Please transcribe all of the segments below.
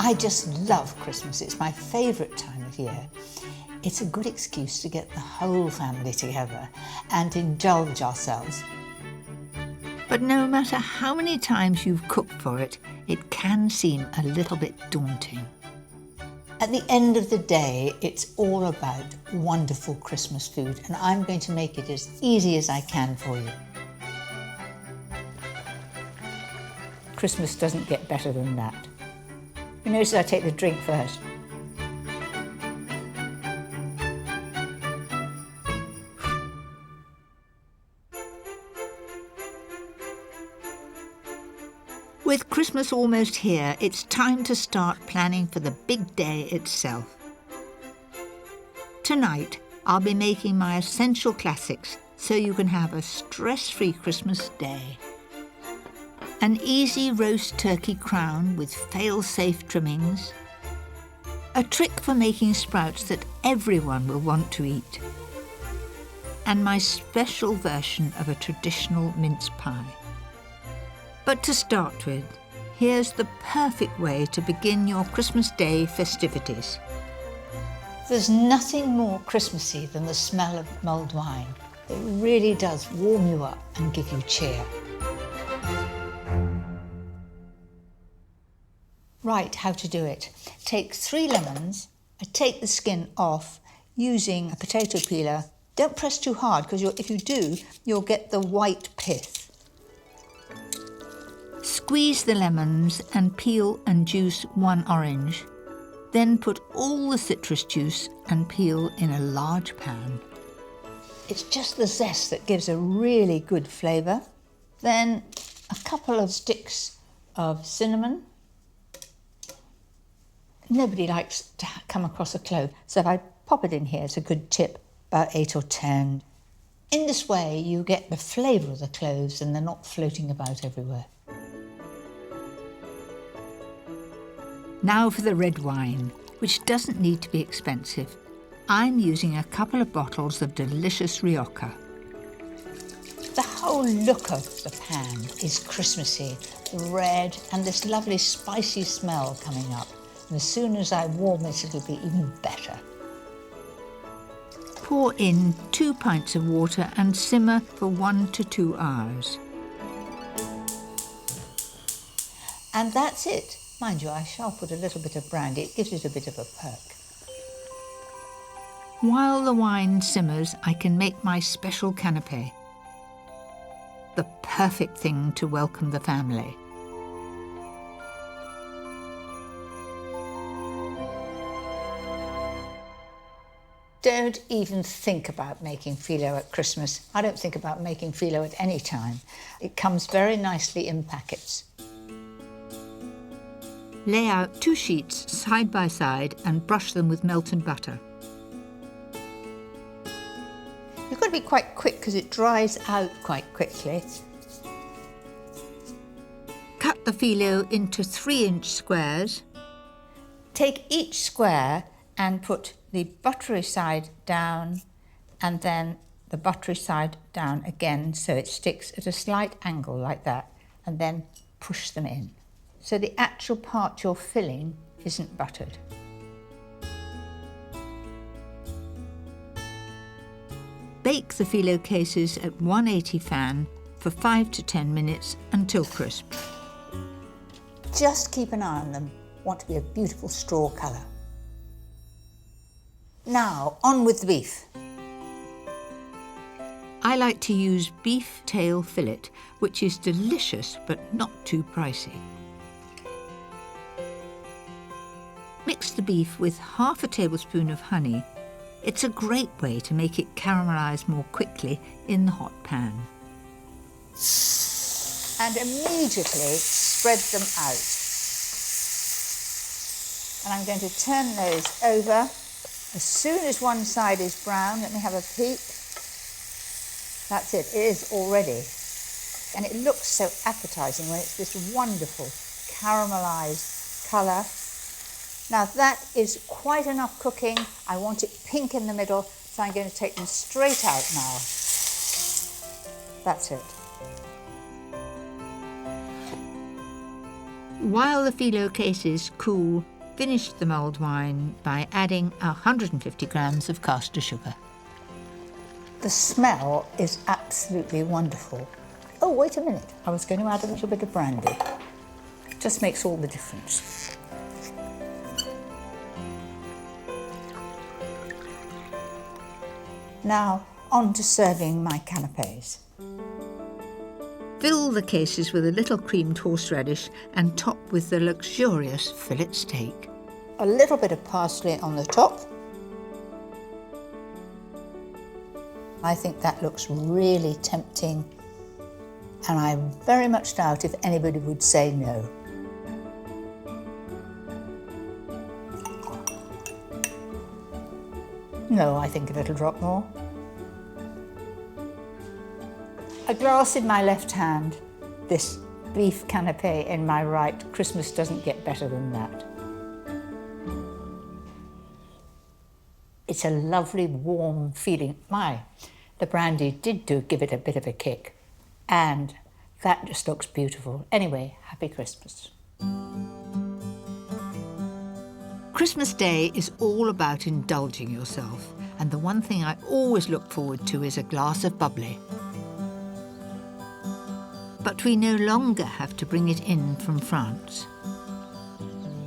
I just love Christmas. It's my favourite time of year. It's a good excuse to get the whole family together and indulge ourselves. But no matter how many times you've cooked for it, it can seem a little bit daunting. At the end of the day, it's all about wonderful Christmas food, and I'm going to make it as easy as I can for you. Christmas doesn't get better than that. You notice I take the drink first. With Christmas almost here, it's time to start planning for the big day itself. Tonight, I'll be making my essential classics so you can have a stress-free Christmas day. An easy roast turkey crown with fail-safe trimmings. A trick for making sprouts that everyone will want to eat. And my special version of a traditional mince pie. But to start with, here's the perfect way to begin your Christmas Day festivities. There's nothing more Christmassy than the smell of mulled wine. It really does warm you up and give you cheer. Right, how to do it. Take 3 lemons, take the skin off using a potato peeler. Don't press too hard, because if you do, you'll get the white pith. Squeeze the lemons and peel and juice 1 orange. Then put all the citrus juice and peel in a large pan. It's just the zest that gives a really good flavour. Then a couple of sticks of cinnamon. Nobody likes to come across a clove, so if I pop it in here, it's a good tip, about 8 or 10. In this way, you get the flavour of the cloves and they're not floating about everywhere. Now for the red wine, which doesn't need to be expensive. I'm using a couple of bottles of delicious Rioja. The whole look of the pan is Christmassy, the red and this lovely spicy smell coming up. And as soon as I warm it, it'll be even better. Pour in 2 pints of water and simmer for 1 to 2 hours. And that's it. Mind you, I shall put a little bit of brandy. It gives it a bit of a perk. While the wine simmers, I can make my special canapé. The perfect thing to welcome the family. Don't even think about making Filo at Christmas. I don't think about making Filo at any time. It comes very nicely in packets. Lay out 2 sheets side by side and brush them with melted butter. You've got to be quite quick because it dries out quite quickly. Cut the Filo into 3-inch squares. Take each square and put the buttery side down and then the buttery side down again so it sticks at a slight angle like that, and then push them in. So the actual part you're filling isn't buttered. Bake the Filo cases at 180 fan for 5 to 10 minutes until crisp. Just keep an eye on them. Want to be a beautiful straw colour. Now, on with the beef. I like to use beef tail fillet, which is delicious but not too pricey. Mix the beef with half a tablespoon of honey. It's a great way to make it caramelise more quickly in the hot pan. And immediately spread them out. And I'm going to turn those over. As soon as one side is brown, let me have a peek. That's it, it is already. And it looks so appetising when it's this wonderful caramelised colour. Now that is quite enough cooking. I want it pink in the middle, so I'm going to take them straight out now. That's it. While the Filo cases cool, finished the mulled wine by adding 150 grams of caster sugar. The smell is absolutely wonderful. Oh, wait a minute. I was going to add a little bit of brandy. Just makes all the difference. Now, on to serving my canapés. Fill the cases with a little creamed horseradish and top with the luxurious fillet steak. A little bit of parsley on the top. I think that looks really tempting, and I very much doubt if anybody would say no. No, I think a little drop more. A glass in my left hand, this beef canapé in my right. Christmas doesn't get better than that. It's a lovely, warm feeling. The brandy did give it a bit of a kick, and that just looks beautiful. Anyway, happy Christmas. Christmas Day is all about indulging yourself, and the one thing I always look forward to is a glass of bubbly. But we no longer have to bring it in from France.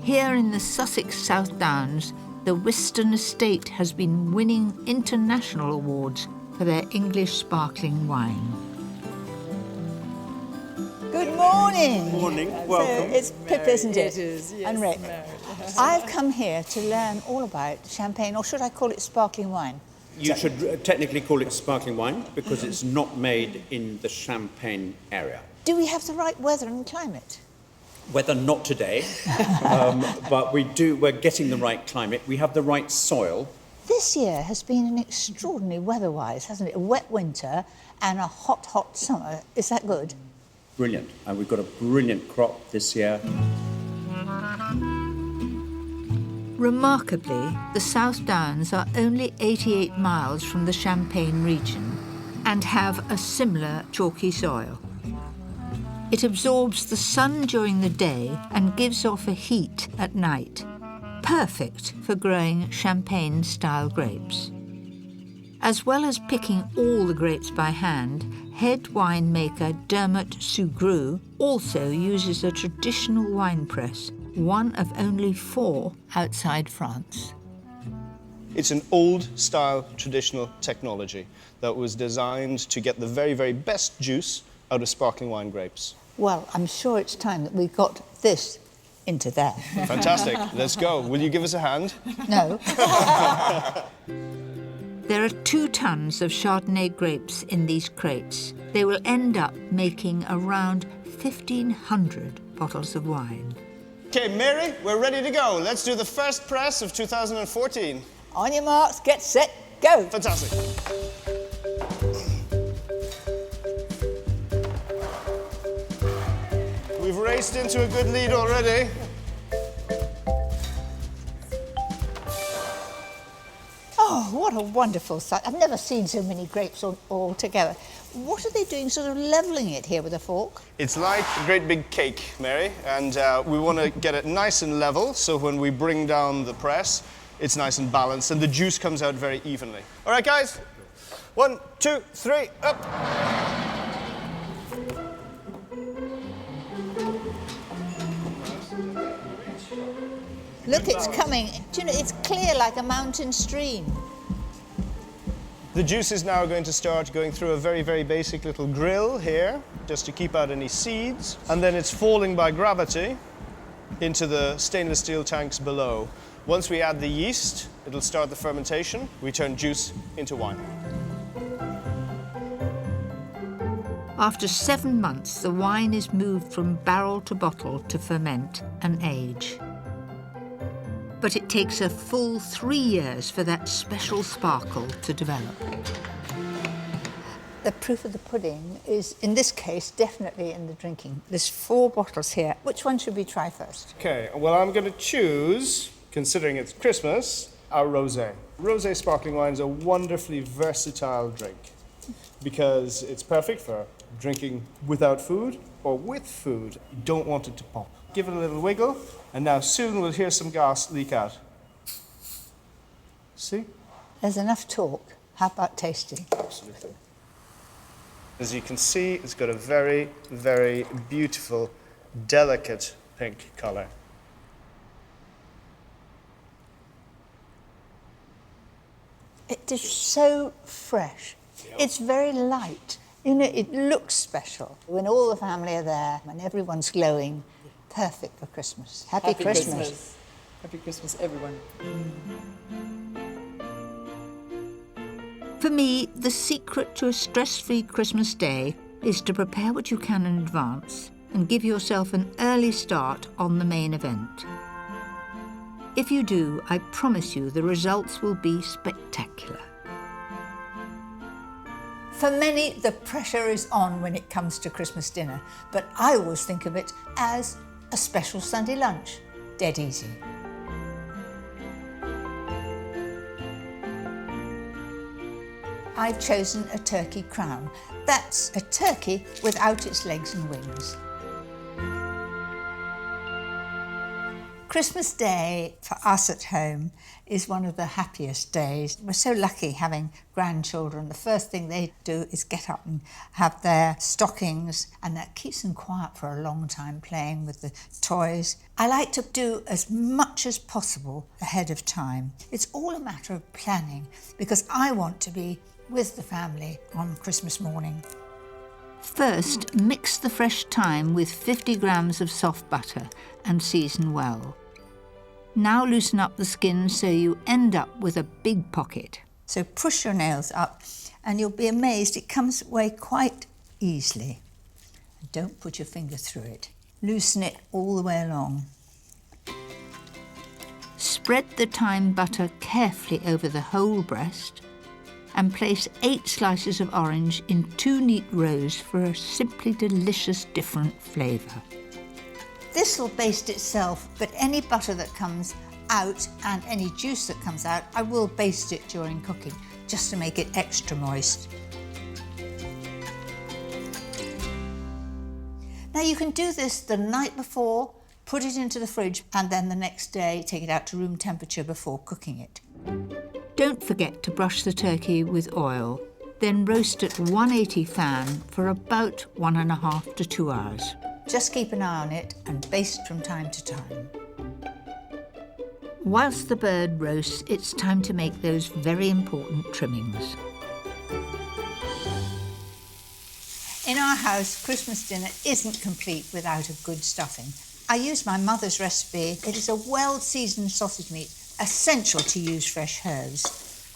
Here in the Sussex South Downs, the Whiston Estate has been winning international awards for their English sparkling wine. Good morning. Morning, welcome. So it's Pip, isn't it? It is, yes. And Rick. I've come here to learn all about champagne, or should I call it sparkling wine? You should technically call it sparkling wine because it's not made in the Champagne area. Do we have the right weather and climate? Weather not today, but we're getting the right climate. We have the right soil. This year has been an extraordinary weather-wise, hasn't it? A wet winter and a hot, hot summer. Is that good? Brilliant. And we've got a brilliant crop this year. Remarkably, the South Downs are only 88 miles from the Champagne region and have a similar chalky soil. It absorbs the sun during the day and gives off a heat at night, perfect for growing Champagne-style grapes. As well as picking all the grapes by hand, head winemaker Dermot Sugrue also uses a traditional wine press, one of only 4 outside France. It's an old-style traditional technology that was designed to get the very, very best juice out of sparkling wine grapes. Well, I'm sure it's time that we got this into there. Fantastic. Let's go. Will you give us a hand? No. There are 2 tons of Chardonnay grapes in these crates. They will end up making around 1,500 bottles of wine. Okay, Mary, we're ready to go. Let's do the first press of 2014. On your marks, get set, go. Fantastic. We've raced into a good lead already. Oh, what a wonderful sight. I've never seen so many grapes all together. What are they doing, sort of levelling it here with a fork? It's like a great big cake, Mary, and we want to get it nice and level, so when we bring down the press, it's nice and balanced, and the juice comes out very evenly. All right, guys? 1, 2, 3, up! Look, it's coming. Do you know, it's clear like a mountain stream. The juice is now going to start going through a very, very basic little grill here, just to keep out any seeds. And then it's falling by gravity into the stainless steel tanks below. Once we add the yeast, it'll start the fermentation. We turn juice into wine. After 7 months, the wine is moved from barrel to bottle to ferment and age. But it takes a full 3 years for that special sparkle to develop. The proof of the pudding is, in this case, definitely in the drinking. There's 4 bottles here. Which one should we try first? Okay, well, I'm going to choose, considering it's Christmas, our rosé. Rosé sparkling wine is a wonderfully versatile drink because it's perfect for drinking without food or with food. You don't want it to pop. Give it a little wiggle, and now soon we'll hear some gas leak out. See? There's enough talk. How about tasting? Absolutely. As you can see, it's got a very, very beautiful, delicate pink colour. It is so fresh. It's very light. You know, it looks special. When all the family are there, when everyone's glowing, perfect for Christmas. Happy Christmas. Happy Christmas, everyone. For me, the secret to a stress-free Christmas day is to prepare what you can in advance and give yourself an early start on the main event. If you do, I promise you the results will be spectacular. For many, the pressure is on when it comes to Christmas dinner, but I always think of it as a special Sunday lunch. Dead easy. I've chosen a turkey crown. That's a turkey without its legs and wings. Christmas Day for us at home is one of the happiest days. We're so lucky having grandchildren. The first thing they do is get up and have their stockings, and that keeps them quiet for a long time playing with the toys. I like to do as much as possible ahead of time. It's all a matter of planning because I want to be with the family on Christmas morning. First, mix the fresh thyme with 50 grams of soft butter and season well. Now loosen up the skin so you end up with a big pocket. So push your nails up and you'll be amazed it comes away quite easily. Don't put your finger through it. Loosen it all the way along. Spread the thyme butter carefully over the whole breast and place 8 slices of orange in 2 neat rows for a simply delicious different flavour. This will baste itself, but any butter that comes out and any juice that comes out, I will baste it during cooking, just to make it extra moist. Now you can do this the night before, put it into the fridge, and then the next day take it out to room temperature before cooking it. Don't forget to brush the turkey with oil, then roast at 180 fan for about 1.5 to 2 hours. Just keep an eye on it and baste from time to time. Whilst the bird roasts, it's time to make those very important trimmings. In our house, Christmas dinner isn't complete without a good stuffing. I use my mother's recipe. It is a well-seasoned sausage meat, essential to use fresh herbs.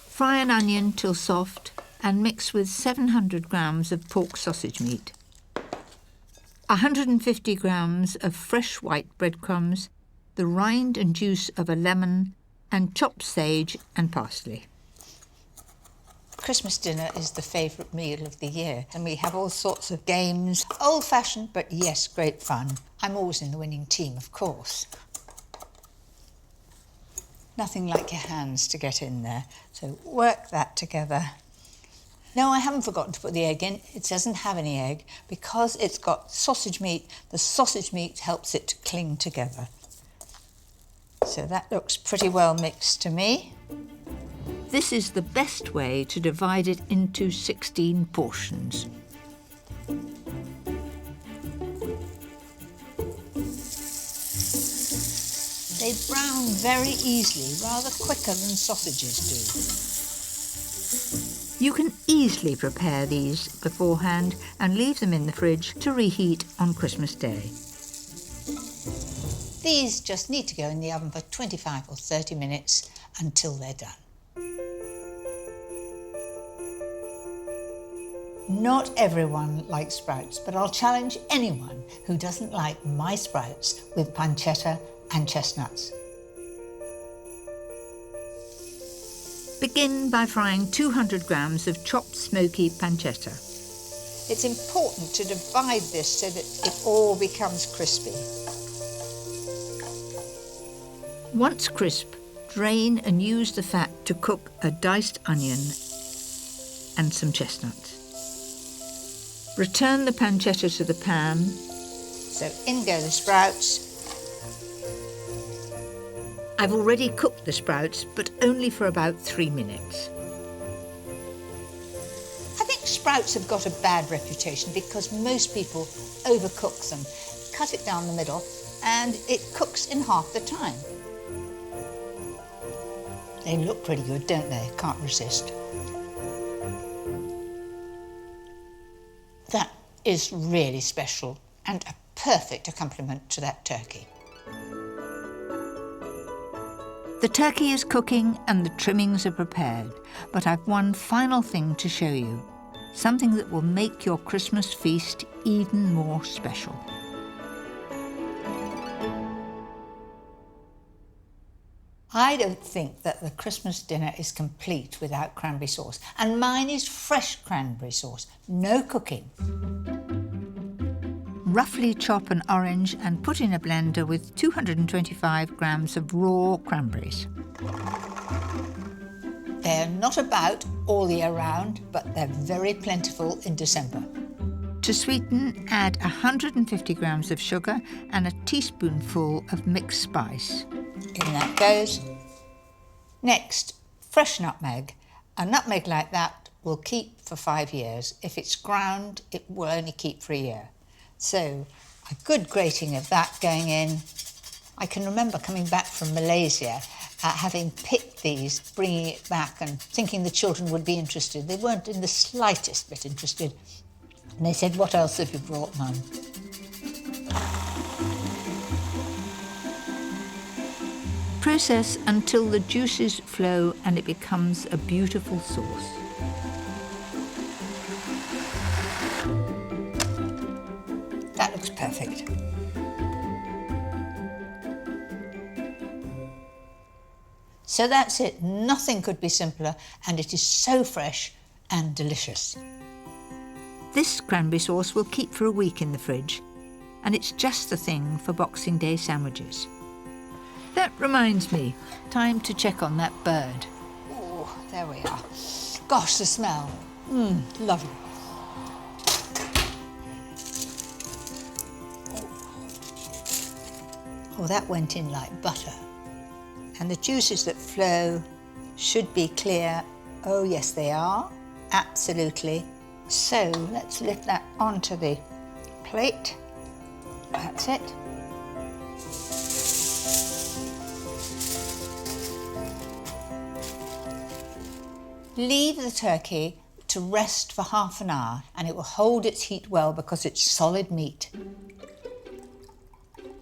Fry an onion till soft and mix with 700 grams of pork sausage meat, 150 grams of fresh white breadcrumbs, the rind and juice of a lemon, and chopped sage and parsley. Christmas dinner is the favourite meal of the year, and we have all sorts of games. Old-fashioned, but yes, great fun. I'm always in the winning team, of course. Nothing like your hands to get in there, so work that together. No, I haven't forgotten to put the egg in. It doesn't have any egg. Because it's got sausage meat, the sausage meat helps it to cling together. So that looks pretty well mixed to me. This is the best way to divide it into 16 portions. They brown very easily, rather quicker than sausages do. You can easily prepare these beforehand and leave them in the fridge to reheat on Christmas Day. These just need to go in the oven for 25 or 30 minutes until they're done. Not everyone likes sprouts, but I'll challenge anyone who doesn't like my sprouts with pancetta and chestnuts. Begin by frying 200 grams of chopped smoky pancetta. It's important to divide this so that it all becomes crispy. Once crisp, drain and use the fat to cook a diced onion and some chestnuts. Return the pancetta to the pan. So in go the sprouts. I've already cooked the sprouts, but only for about 3 minutes. I think sprouts have got a bad reputation because most people overcook them. Cut it down the middle and it cooks in half the time. They look pretty good, don't they? Can't resist. That is really special and a perfect accompaniment to that turkey. The turkey is cooking and the trimmings are prepared, but I've one final thing to show you, something that will make your Christmas feast even more special. I don't think that the Christmas dinner is complete without cranberry sauce, and mine is fresh cranberry sauce, no cooking. Roughly chop an orange and put in a blender with 225 grams of raw cranberries. They're not about all year round, but they're very plentiful in December. To sweeten, add 150 grams of sugar and a teaspoonful of mixed spice. In that goes. Next, fresh nutmeg. A nutmeg like that will keep for 5 years. If it's ground, it will only keep for a year. So a good grating of that going in. I can remember coming back from Malaysia, having picked these, bringing it back and thinking the children would be interested. They weren't in the slightest bit interested. And they said, "What else have you brought, Mum?" Process until the juices flow and it becomes a beautiful sauce. That looks perfect. So that's it. Nothing could be simpler, and it is so fresh and delicious. This cranberry sauce will keep for a week in the fridge, and it's just the thing for Boxing Day sandwiches. That reminds me, time to check on that bird. Oh, there we are. Gosh, the smell. Lovely. Oh, that went in like butter. And the juices that flow should be clear. Oh, yes, they are. Absolutely. So let's lift that onto the plate. That's it. Leave the turkey to rest for half an hour and it will hold its heat well because it's solid meat.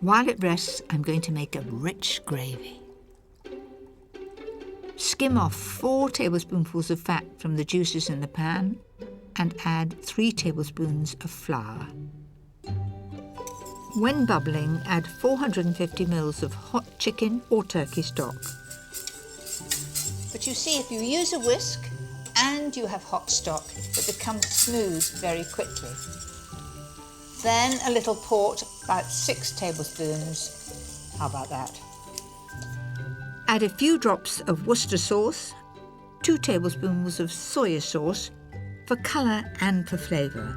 While it rests, I'm going to make a rich gravy. Skim off 4 tablespoonfuls of fat from the juices in the pan and add 3 tablespoons of flour. When bubbling, add 450 ml of hot chicken or turkey stock. But you see, if you use a whisk and you have hot stock, it becomes smooth very quickly. Then a little port, about 6 tablespoons. How about that? Add a few drops of Worcester sauce, 2 tablespoons of soy sauce for colour and for flavour.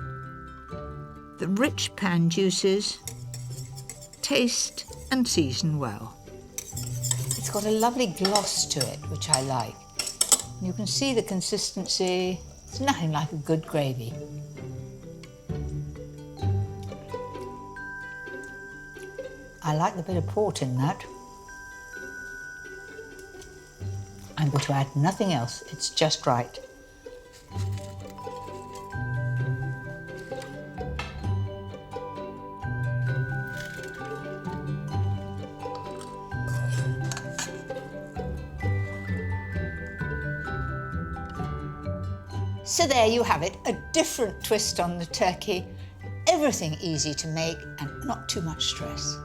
The rich pan juices, taste and season well. It's got a lovely gloss to it, which I like. You can see the consistency. It's nothing like a good gravy. I like the bit of port in that. I'm going to add nothing else. It's just right. So there you have it, a different twist on the turkey. Everything easy to make and not too much stress.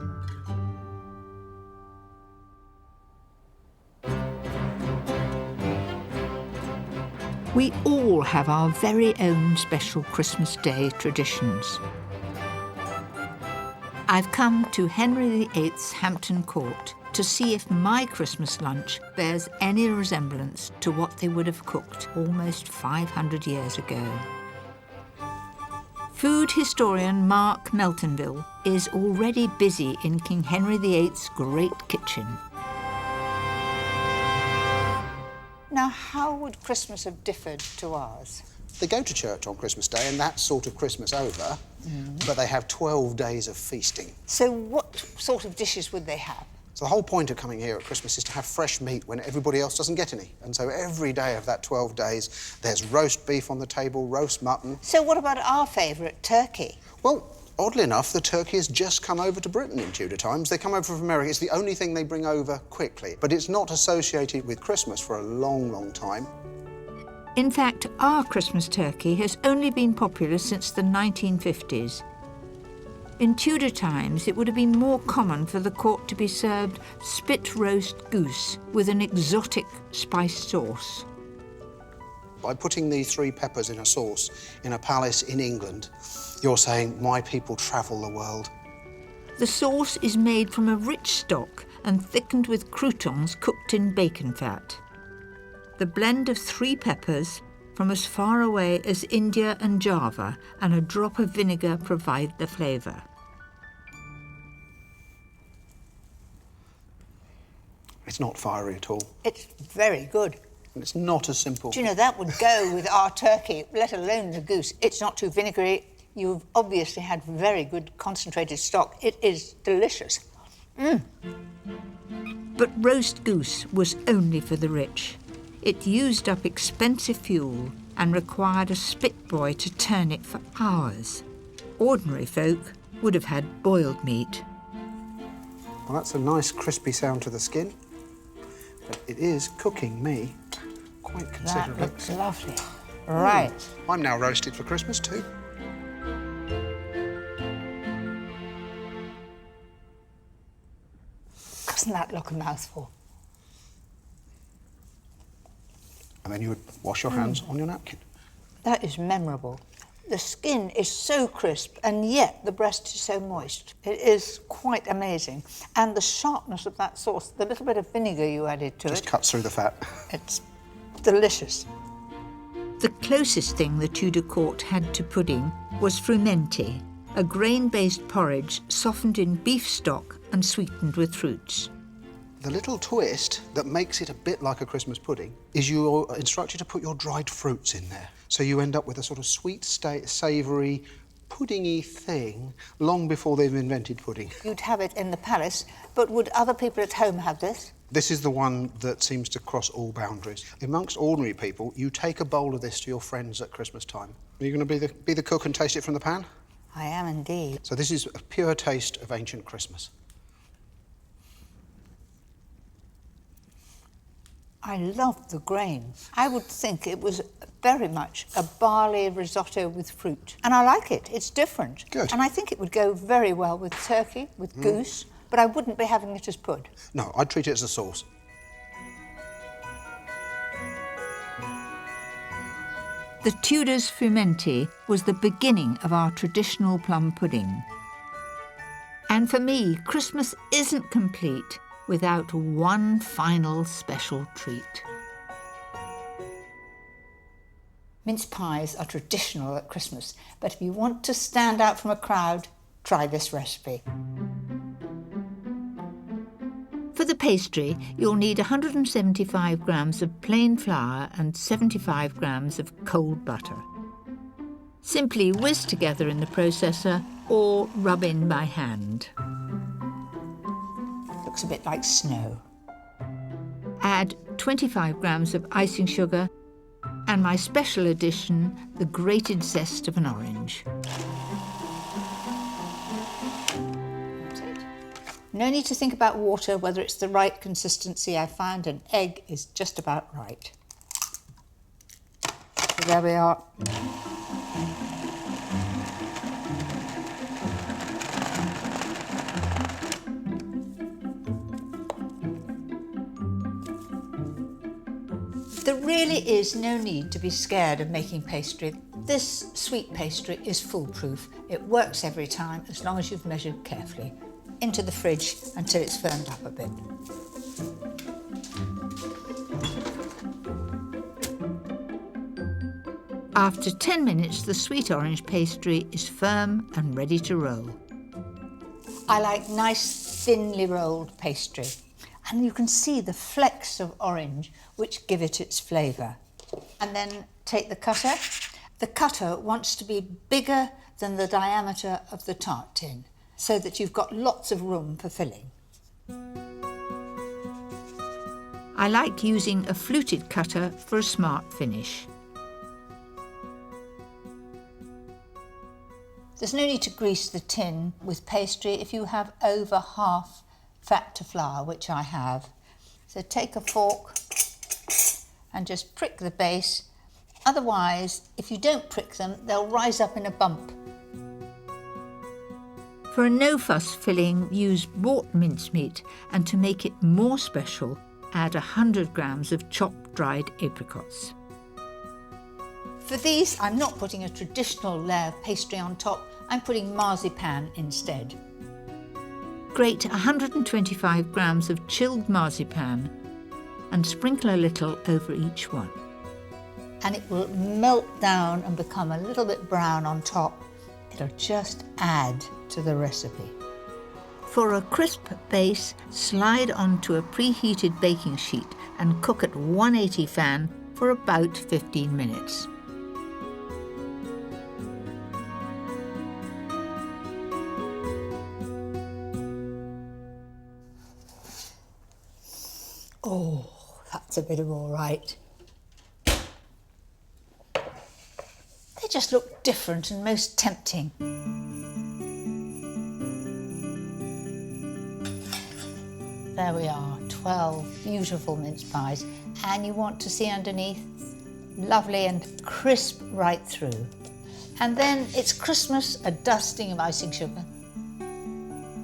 We all have our very own special Christmas Day traditions. I've come to Henry VIII's Hampton Court to see if my Christmas lunch bears any resemblance to what they would have cooked almost 500 years ago. Food historian Mark Meltonville is already busy in King Henry VIII's great kitchen. Now, how would Christmas have differed to ours? They go to church on Christmas Day, and that's sort of Christmas over, but they have 12 days of feasting. So what sort of dishes would they have? So the whole point of coming here at Christmas is to have fresh meat when everybody else doesn't get any. And so every day of that 12 days, there's roast beef on the table, roast mutton. So what about our favourite, turkey? Well, oddly enough, the turkey has just come over to Britain in Tudor times. They come over from America. It's the only thing they bring over quickly. But it's not associated with Christmas for a long, long time. In fact, our Christmas turkey has only been popular since the 1950s. In Tudor times, it would have been more common for the court to be served spit roast goose with an exotic spice sauce. By putting these 3 peppers in a sauce in a palace in England, you're saying, my people travel the world. The sauce is made from a rich stock and thickened with croutons cooked in bacon fat. The blend of 3 peppers from as far away as India and Java and a drop of vinegar provide the flavour. It's not fiery at all. It's very good. And it's not as simple. Do you know, that would go with our turkey, let alone the goose. It's not too vinegary. You've obviously had very good concentrated stock. It is delicious. But roast goose was only for the rich. It used up expensive fuel and required a spit boy to turn it for hours. Ordinary folk would have had boiled meat. Well, that's a nice crispy sound to the skin, but it is cooking me quite That considerably. looks lovely. Right. I'm now roasted for Christmas too. Doesn't that look a mouthful? And then you would wash your hands on your napkin. That is memorable. The skin is so crisp, and yet the breast is so moist. It is quite amazing. And the sharpness of that sauce, the little bit of vinegar you added to Just it, cuts through the fat. it's delicious. The closest thing the Tudor court had to pudding was frumenty, a grain-based porridge softened in beef stock and sweetened with fruits. The little twist that makes it a bit like a Christmas pudding is you're instructed to put your dried fruits in there. So you end up with a sort of sweet, savoury, puddingy thing long before they've invented pudding. You'd have it in the palace, but would other people at home have this? This is the one that seems to cross all boundaries. Amongst ordinary people, you take a bowl of this to your friends at Christmas time. Are you going to be the cook and taste it from the pan? I am indeed. So this is a pure taste of ancient Christmas. I love the grain. I would think it was very much a barley risotto with fruit. And I like it. It's different. Good. And I think it would go very well with turkey, with goose, but I wouldn't be having it as pud. No, I'd treat it as a sauce. The Tudors' frumenty was the beginning of our traditional plum pudding. And for me, Christmas isn't complete without one final special treat. Mince pies are traditional at Christmas, but if you want to stand out from a crowd, try this recipe. For the pastry, you'll need 175 grams of plain flour and 75 grams of cold butter. Simply whisk together in the processor or rub in by hand. Looks a bit like snow. Add 25 grams of icing sugar and my special addition, the grated zest of an orange. That's it. No need to think about water, whether it's the right consistency. I find an egg is just about right. So there we are. There really is no need to be scared of making pastry. This sweet pastry is foolproof. It works every time as long as you've measured carefully. Into the fridge until it's firmed up a bit. After 10 minutes, the sweet orange pastry is firm and ready to roll. I like nice, thinly rolled pastry. And you can see the flecks of orange which give it its flavour. And then take the cutter. The cutter wants to be bigger than the diameter of the tart tin, so that you've got lots of room for filling. I like using a fluted cutter for a smart finish. There's no need to grease the tin with pastry if you have over half fat to flour, which I have. So take a fork and just prick the base. Otherwise, if you don't prick them, they'll rise up in a bump. For a no-fuss filling, use bought mincemeat, and to make it more special, add 100 grams of chopped dried apricots. For these, I'm not putting a traditional layer of pastry on top, I'm putting marzipan instead. Grate 125 grams of chilled marzipan and sprinkle a little over each one. And it will melt down and become a little bit brown on top. It'll just add to the recipe. For a crisp base, slide onto a preheated baking sheet and cook at 180 fan for about 15 minutes. Oh, that's a bit of all right. They just look different and most tempting. There we are, 12 beautiful mince pies. And you want to see underneath, lovely and crisp right through. And then it's Christmas, a dusting of icing sugar.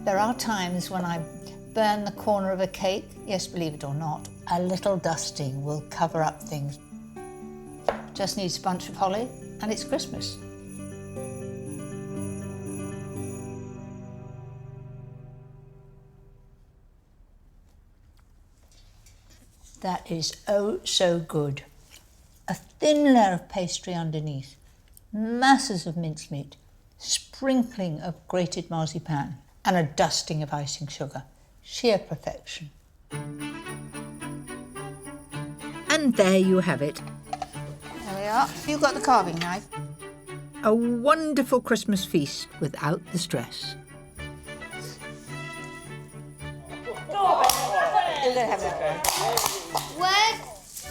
There are times when I burn the corner of a cake. Yes, believe it or not, a little dusting will cover up things. Just needs a bunch of holly and it's Christmas. That is oh so good. A thin layer of pastry underneath, masses of mincemeat, sprinkling of grated marzipan, and a dusting of icing sugar. Sheer perfection. And there you have it. There we are. You got the carving knife? A wonderful Christmas feast without the stress. You're going to have that. Where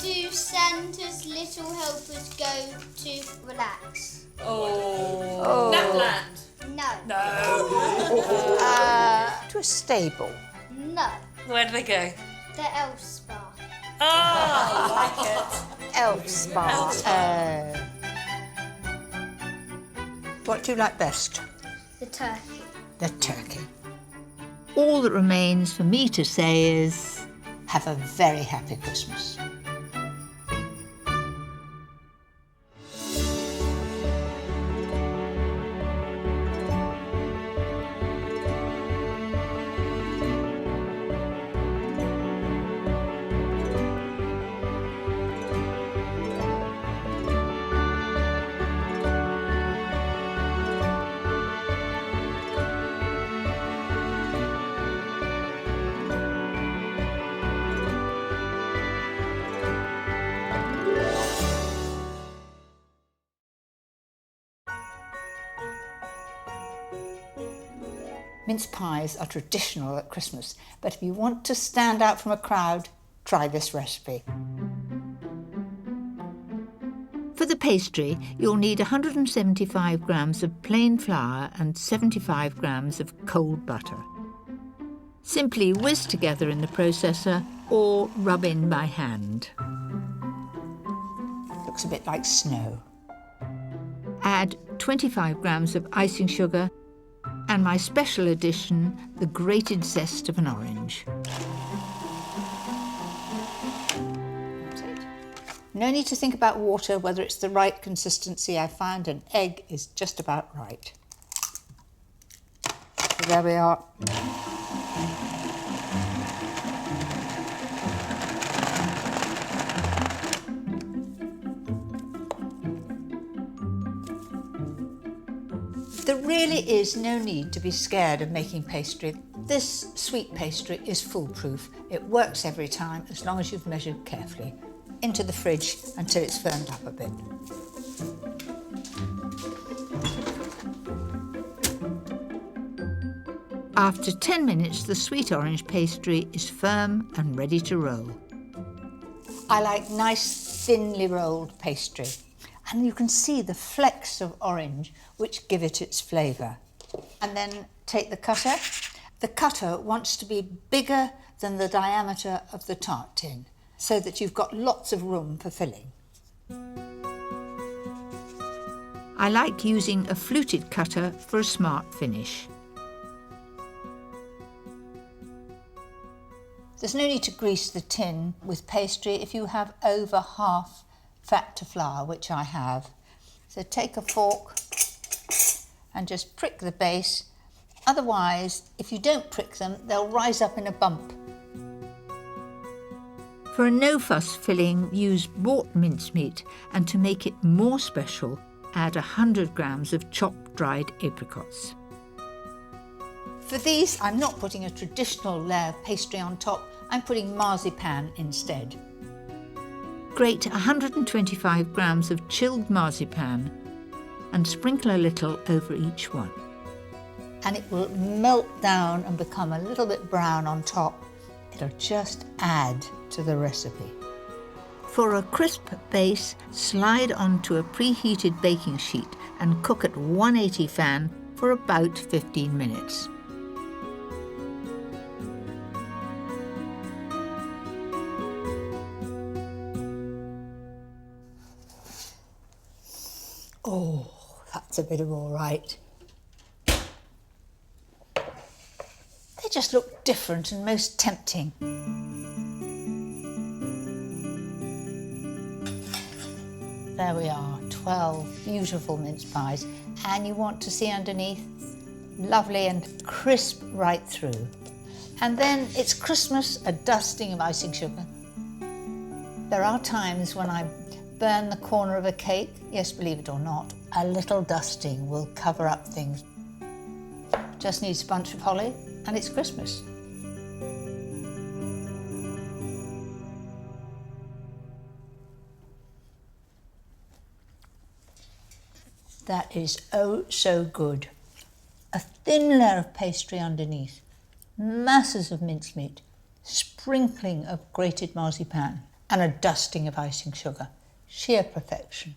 do Santa's little helpers go to relax? Napland. No. To a stable. No. Where do they go? The elf spa. Oh, I like it. Elf spa. What do you like best? The turkey. The turkey. All that remains for me to say is, Have a very happy Christmas. Mince pies are traditional at Christmas, but if you want to stand out from a crowd, try this recipe. for the pastry, you'll need 175 grams of plain flour and 75 grams of cold butter. Simply whisk together in the processor or rub in by hand. Looks a bit like snow. Add 25 grams of icing sugar and my special addition, the grated zest of an orange. That's it. No need to think about water, whether it's the right consistency. I found an egg is just about right. So there we are. There really is no need to be scared of making pastry. This sweet pastry is foolproof. It works every time as long as you've measured carefully. Into the fridge until it's firmed up a bit. After 10 minutes, the sweet orange pastry is firm and ready to roll. I like nice, thinly rolled pastry. And you can see the flecks of orange which give it its flavour. And then take the cutter. The cutter wants to be bigger than the diameter of the tart tin, so that you've got lots of room for filling. I like using a fluted cutter for a smart finish. There's no need to grease the tin with pastry if you have over half fat to flour, which I have. So take a fork and just prick the base. Otherwise, if you don't prick them, they'll rise up in a bump. For a no-fuss filling, use bought mincemeat, and to make it more special, add 100 grams of chopped dried apricots. For these, I'm not putting a traditional layer of pastry on top, I'm putting marzipan instead. Grate 125 grams of chilled marzipan and sprinkle a little over each one. And it will melt down and become a little bit brown on top. It'll just add to the recipe. For a crisp base, slide onto a preheated baking sheet and cook at 180 fan for about 15 minutes. Oh, that's a bit of all right. They just look different and most tempting. There we are, 12 beautiful mince pies. And you want to see underneath, lovely and crisp right through. And then it's Christmas, a dusting of icing sugar. There are times when I burn the corner of a cake. Yes, believe it or not, a little dusting will cover up things. Just needs a bunch of holly and it's Christmas. That is oh so good. A thin layer of pastry underneath, masses of mincemeat, sprinkling of grated marzipan, and a dusting of icing sugar. Sheer perfection.